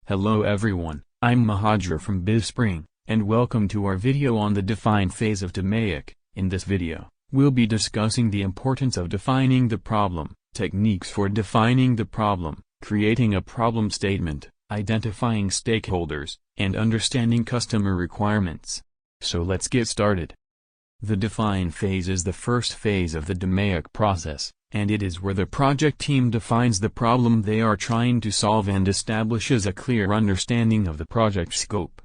Hello everyone, I'm Mahadra from BizSpring, and welcome to our video on the define phase of DMAIC. In this video, we'll be discussing the importance of defining the problem, techniques for defining the problem, creating a problem statement, identifying stakeholders, and understanding customer requirements. So let's get started. The define phase is the first phase of the DMAIC process, and it is where the project team defines the problem they are trying to solve and establishes a clear understanding of the project scope.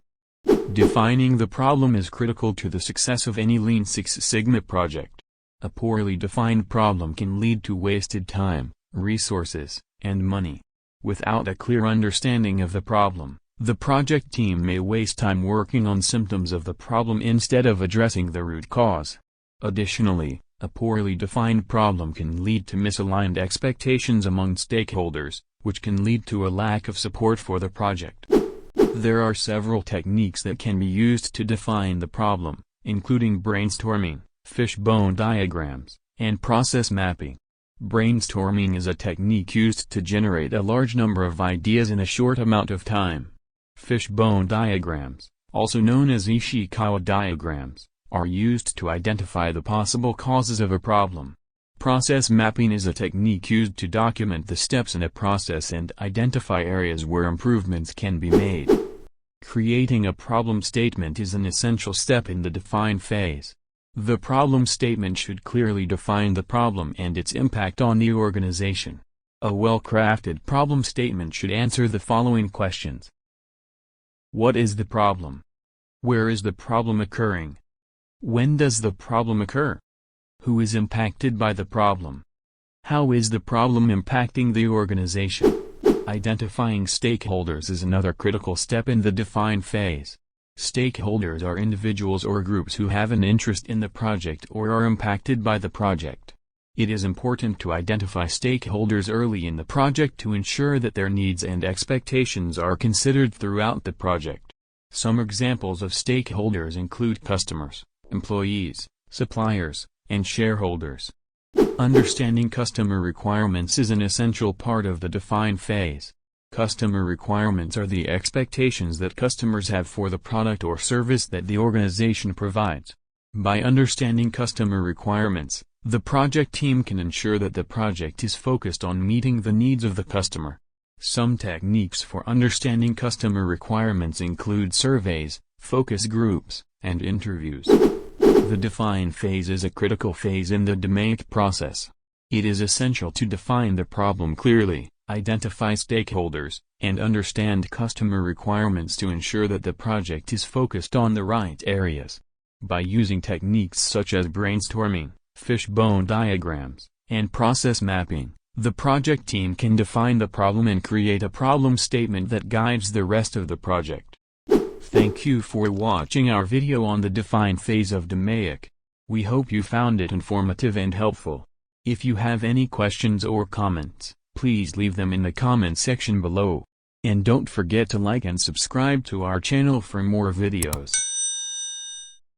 Defining the problem is critical to the success of any Lean Six Sigma project. A poorly defined problem can lead to wasted time, resources, and money. Without a clear understanding of the problem, the project team may waste time working on symptoms of the problem instead of addressing the root cause. Additionally, a poorly defined problem can lead to misaligned expectations among stakeholders, which can lead to a lack of support for the project. There are several techniques that can be used to define the problem, including brainstorming, fishbone diagrams, and process mapping. Brainstorming is a technique used to generate a large number of ideas in a short amount of time. Fishbone diagrams, also known as Ishikawa diagrams, are used to identify the possible causes of a problem. Process mapping is a technique used to document the steps in a process and identify areas where improvements can be made. Creating a problem statement is an essential step in the define phase. The problem statement should clearly define the problem and its impact on the organization. A well-crafted problem statement should answer the following questions. What is the problem? Where is the problem occurring? When does the problem occur? Who is impacted by the problem? How is the problem impacting the organization? Identifying stakeholders is another critical step in the define phase. Stakeholders are individuals or groups who have an interest in the project or are impacted by the project. It is important to identify stakeholders early in the project to ensure that their needs and expectations are considered throughout the project. Some examples of stakeholders include customers, employees, suppliers, and shareholders. Understanding customer requirements is an essential part of the define phase. Customer requirements are the expectations that customers have for the product or service that the organization provides. By understanding customer requirements, the project team can ensure that the project is focused on meeting the needs of the customer. Some techniques for understanding customer requirements include surveys, focus groups, and interviews. The define phase is a critical phase in the DMAIC process. It is essential to define the problem clearly, identify stakeholders, and understand customer requirements to ensure that the project is focused on the right areas. By using techniques such as brainstorming, fishbone diagrams, and process mapping, the project team can define the problem and create a problem statement that guides the rest of the project. Thank you for watching our video on the define phase of DMAIC. We hope you found it informative and helpful. If you have any questions or comments, please leave them in the comment section below. And don't forget to like and subscribe to our channel for more videos.